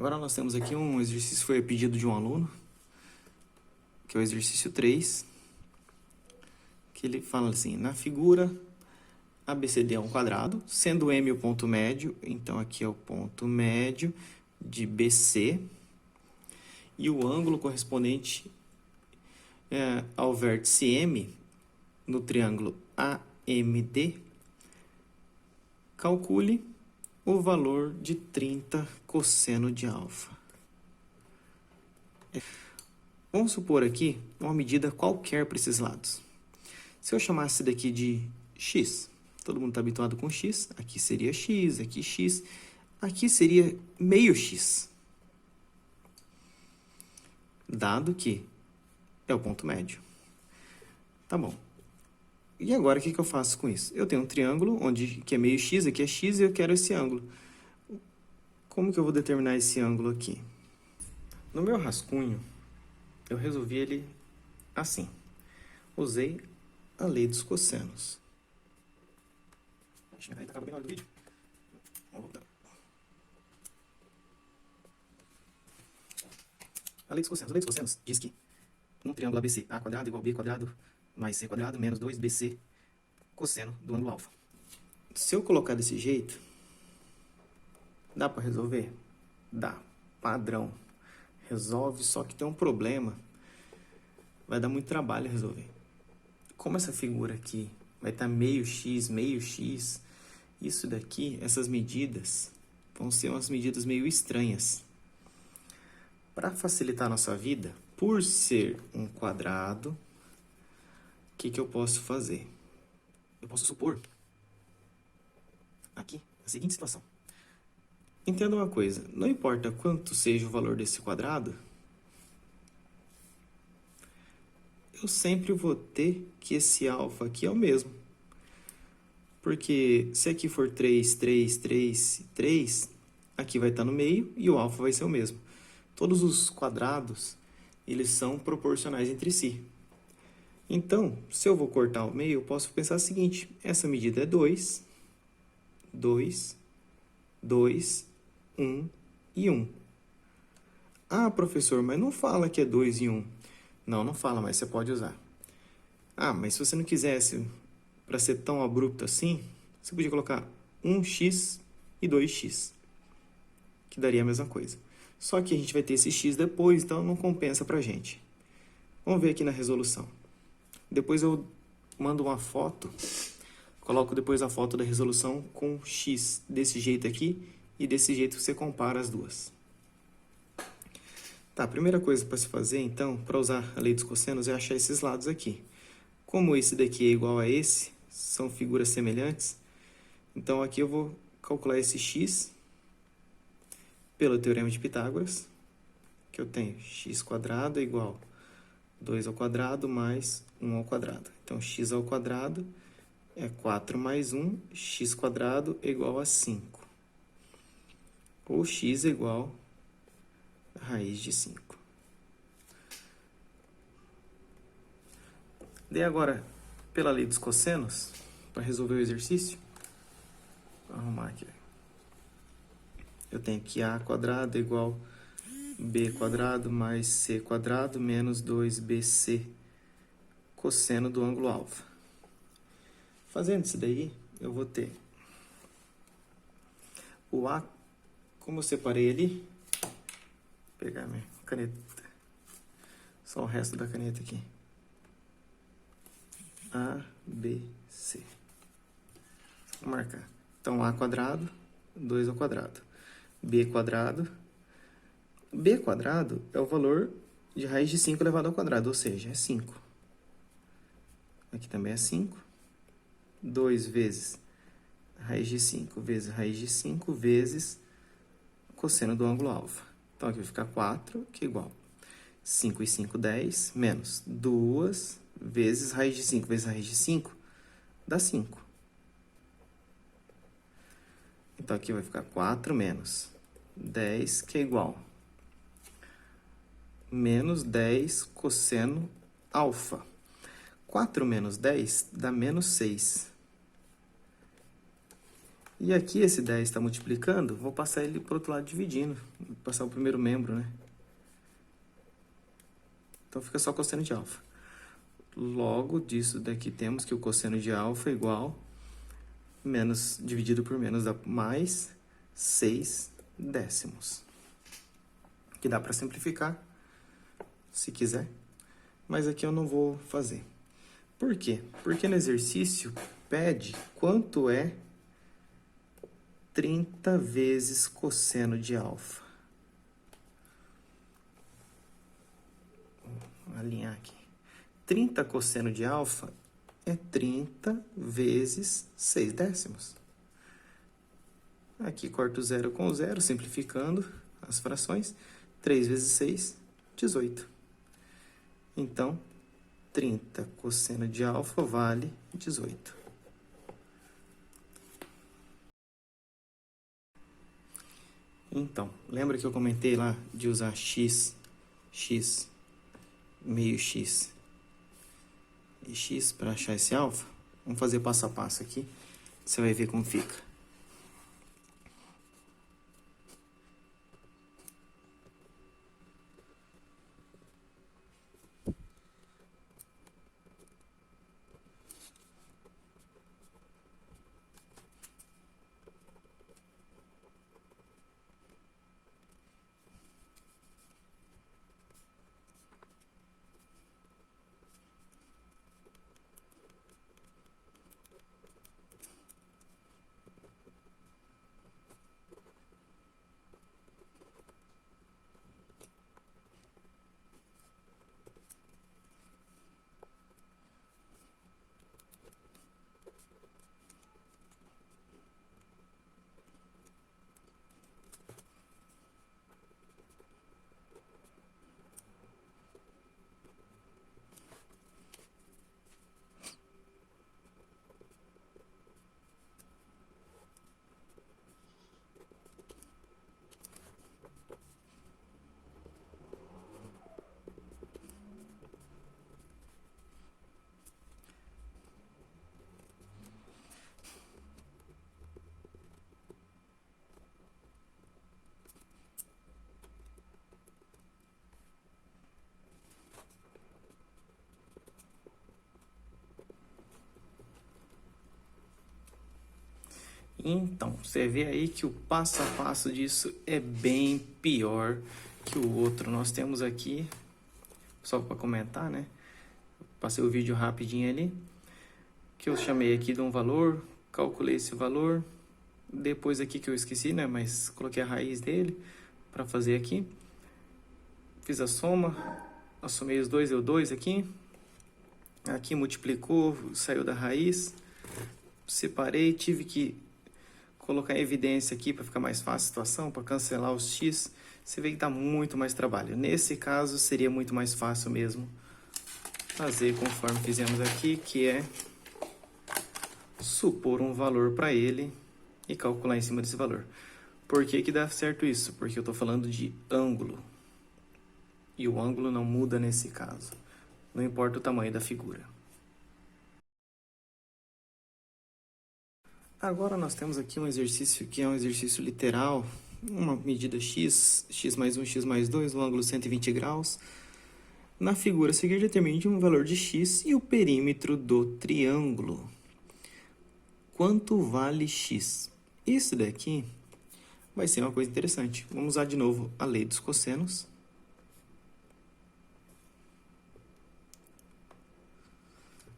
Agora nós temos aqui um exercício que foi a pedido de um aluno, que é o exercício 3, que ele fala assim: na figura ABCD é um quadrado, sendo M o ponto médio, então aqui é o ponto médio de BC, e o ângulo correspondente ao vértice M no triângulo AMD, calcule o valor de 30 cosseno de alfa. Vamos supor aqui uma medida qualquer para esses lados. Se eu chamasse daqui de x, todo mundo está habituado com x, aqui seria x, aqui seria meio x, dado que é o ponto médio. Tá bom. E agora o que eu faço com isso? Eu tenho um triângulo que é meio x, aqui é x e eu quero esse ângulo. Como que eu vou determinar esse ângulo aqui? No meu rascunho, eu resolvi ele assim. Usei a lei dos cossenos. Acho que tá acabando bem na hora do vídeo. Vamos voltar. A lei dos cossenos. A lei dos cossenos diz que num triângulo ABC, a quadrado igual b quadrado mais c quadrado menos 2bc cosseno do ângulo alfa. Se eu colocar desse jeito, dá para resolver? Dá. Padrão. Resolve, só que tem um problema. Vai dar muito trabalho resolver. Como essa figura aqui vai estar meio x, isso daqui, essas medidas, vão ser umas medidas meio estranhas. Para facilitar a nossa vida, por ser um quadrado, o que eu posso fazer? Eu posso supor aqui a seguinte situação. Entenda uma coisa, não importa quanto seja o valor desse quadrado, eu sempre vou ter que esse alfa aqui é o mesmo. Porque se aqui for 3, 3, 3, 3, aqui vai estar no meio e o alfa vai ser o mesmo. Todos os quadrados, eles são proporcionais entre si. Então, se eu vou cortar o meio, eu posso pensar o seguinte: essa medida é 2, 2, 2, 1 e 1. Ah, professor, mas não fala que é 2 e 1. Não, não fala, mas você pode usar. Ah, mas se você não quisesse, para ser tão abrupto assim, você podia colocar 1x e 2x, que daria a mesma coisa. Só que a gente vai ter esse x depois, então não compensa pra gente. Vamos ver aqui na resolução. Depois eu mando uma foto, coloco depois a foto da resolução com x desse jeito aqui e desse jeito que você compara as duas. Tá, a primeira coisa para se fazer, então, para usar a lei dos cossenos é achar esses lados aqui. Como esse daqui é igual a esse, são figuras semelhantes, então aqui eu vou calcular esse x pelo teorema de Pitágoras, que eu tenho x² é igual a 2 ao quadrado mais 1 ao quadrado. Então, x ao quadrado é 4 mais 1, x² é igual a 5. Ou x é igual a raiz de 5. Daí agora, pela lei dos cossenos, para resolver o exercício, vou arrumar aqui. Eu tenho que a² é igual a b² mais c² menos 2bc cosseno do ângulo alfa. Fazendo isso daí, eu vou ter o a, como eu separei ali, vou pegar minha caneta, só o resto da caneta aqui. A, B, C. Vou marcar. Então, a², 2 ao quadrado. b². b² é o valor de raiz de 5 elevado ao quadrado, ou seja, é 5. Aqui também é 5. 2 vezes raiz de 5 vezes raiz de 5 vezes cosseno do ângulo alfa. Então, aqui vai ficar 4, que é igual a 5 e 5, 10, menos 2 vezes raiz de 5 vezes raiz de 5, dá 5. Então, aqui vai ficar 4 menos 10, que é igual a menos 10 cosseno alfa. 4 menos 10 dá menos 6. E aqui esse 10 está multiplicando, vou passar ele para o outro lado dividindo. Vou passar o primeiro membro, né? Então fica só cosseno de alfa. Logo disso daqui temos que o cosseno de alfa é igual menos dividido por menos dá mais 6 décimos. Que dá para simplificar, se quiser, mas aqui eu não vou fazer. Por quê? Porque no exercício pede quanto é 30 vezes cosseno de alfa. Vou alinhar aqui. 30 cosseno de alfa é 30 vezes 6 décimos. Aqui corto o zero com o zero, simplificando as frações. 3 vezes 6, 18. Então, 30 cosseno de alfa vale 18. Então, lembra que eu comentei lá de usar x, meio x e x para achar esse alfa? Vamos fazer passo a passo aqui, você vai ver como fica. Então, você vê aí que o passo a passo disso é bem pior que o outro. Nós temos aqui, só para comentar, né? Passei o vídeo rapidinho ali, que eu chamei aqui de um valor, calculei esse valor, depois aqui que eu esqueci, né? Mas coloquei a raiz dele para fazer aqui. Fiz a soma, assomei os dois, deu 2 aqui. Aqui multiplicou, saiu da raiz. Separei, tive que colocar em evidência aqui para ficar mais fácil a situação, para cancelar os x. Você vê que dá muito mais trabalho. Nesse caso, seria muito mais fácil mesmo fazer conforme fizemos aqui, que é supor um valor para ele e calcular em cima desse valor. Por que que dá certo isso? Porque eu estou falando de ângulo. E o ângulo não muda nesse caso. Não importa o tamanho da figura. Agora nós temos aqui um exercício que é um exercício literal, uma medida x, x mais 1, x mais 2, o ângulo 120 graus. Na figura a seguir, determine um valor de x e o perímetro do triângulo. Quanto vale x? Isso daqui vai ser uma coisa interessante. Vamos usar de novo a lei dos cossenos.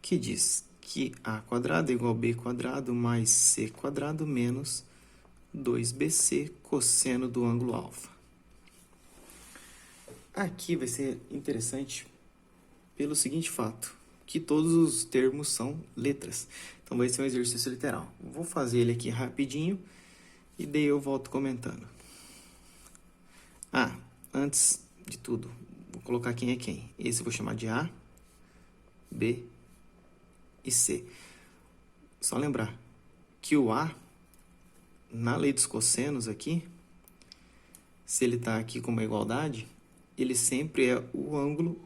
Que diz que a quadrado é igual a b quadrado mais c quadrado menos 2bc cosseno do ângulo alfa. Aqui vai ser interessante pelo seguinte fato, que todos os termos são letras. Então vai ser um exercício literal. Vou fazer ele aqui rapidinho e daí eu volto comentando. Antes de tudo, vou colocar quem é quem. Esse eu vou chamar de A, B e C. Só lembrar que o A, na lei dos cossenos aqui, se ele está aqui com uma igualdade, ele sempre é o ângulo,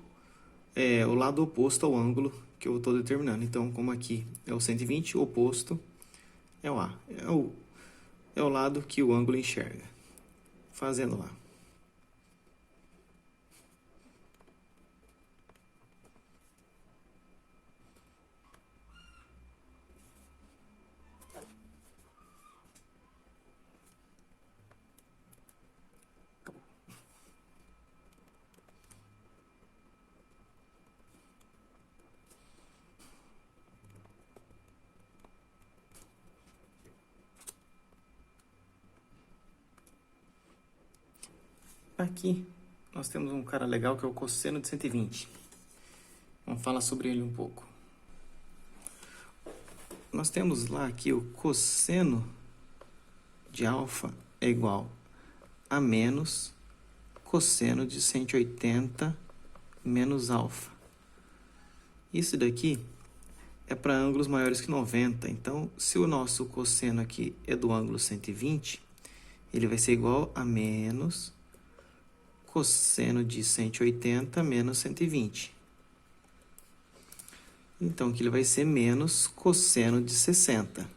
o lado oposto ao ângulo que eu estou determinando. Então, como aqui é o 120, o oposto é o A. é o lado que o ângulo enxerga. Fazendo lá. Aqui, nós temos um cara legal que é o cosseno de 120. Vamos falar sobre ele um pouco. Nós temos lá que o cosseno de alfa é igual a menos cosseno de 180 menos alfa. Isso daqui é para ângulos maiores que 90. Então, se o nosso cosseno aqui é do ângulo 120, ele vai ser igual a menos cosseno de 180 menos 120. Então, aqui ele vai ser menos cosseno de 60.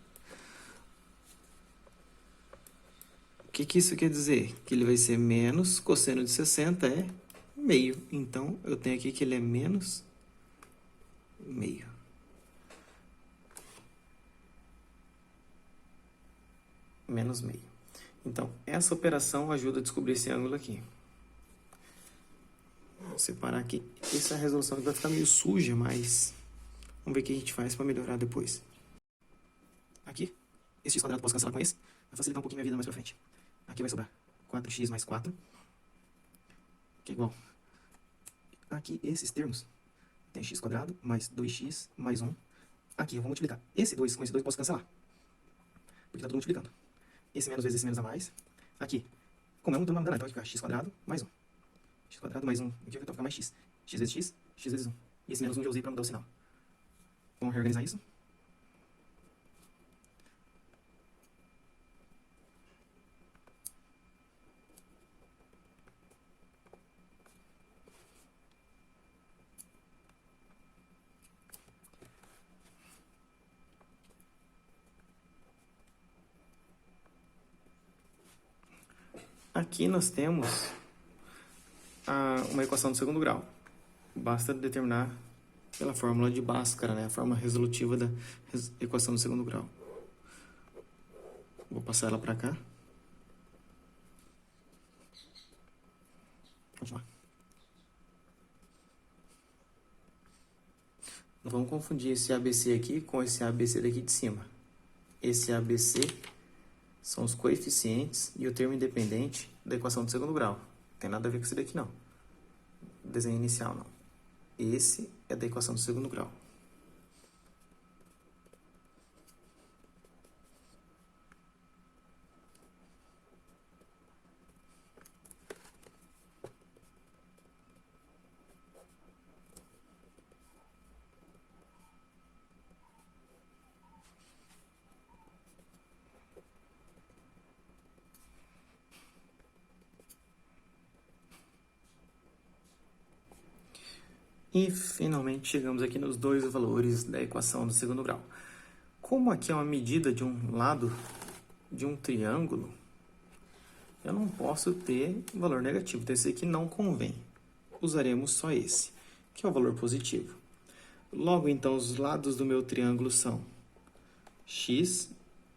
O que isso quer dizer? Que ele vai ser menos cosseno de 60 é meio. Então, eu tenho aqui que ele é menos meio. Menos meio. Então, essa operação ajuda a descobrir esse ângulo aqui. Vou separar aqui. Essa resolução vai ficar meio suja, mas vamos ver o que a gente faz para melhorar depois. Aqui, esse x quadrado posso cancelar com esse. Vai facilitar um pouquinho a minha vida mais pra frente. Aqui vai sobrar 4x mais 4, que é igual. Aqui, esses termos, tem x quadrado mais 2x mais 1. Aqui eu vou multiplicar. Esse 2 com esse 2 eu posso cancelar, porque tá tudo multiplicando. Esse menos vezes esse menos a mais. Aqui, como é um, então não vai dar nada. Então vai ficar x quadrado mais 1. X quadrado mais 1. Aqui vai ficar mais x. X vezes x, x vezes 1. E esse menos 1 eu já usei para mudar o sinal. Vamos reorganizar isso. Aqui nós temos uma equação do segundo grau. Basta determinar pela fórmula de Bhaskara, né? A forma resolutiva da equação do segundo grau. Vou passar ela para cá. Continuar. Não vamos confundir esse ABC aqui com esse ABC daqui de cima. Esse ABC são os coeficientes e o termo independente da equação do segundo grau. Não tem nada a ver com esse daqui, não. Desenho inicial, não. Esse é da equação do segundo grau. E, finalmente, chegamos aqui nos dois valores da equação do segundo grau. Como aqui é uma medida de um lado de um triângulo, eu não posso ter valor negativo. Então, esse aqui não convém. Usaremos só esse, que é o valor positivo. Logo, então, os lados do meu triângulo são x,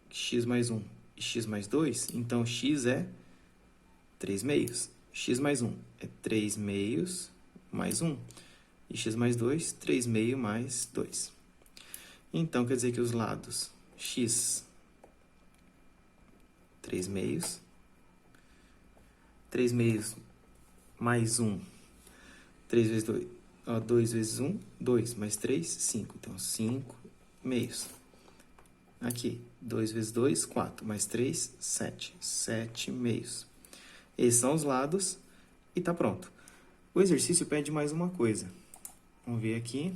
x mais 1 e x mais 2. Então, x é 3 meios. X mais 1 é 3 meios mais 1. E x mais 2, 3 meio mais 2. Então, quer dizer que os lados x, 3 meios, 3 meios mais 1, 3 vezes 2, 2 vezes 1, 2, mais 3, 5. Então, 5 meios. Aqui, 2 vezes 2, 4, mais 3, 7. 7 meios. Esses são os lados e tá pronto. O exercício pede mais uma coisa. Vamos ver aqui.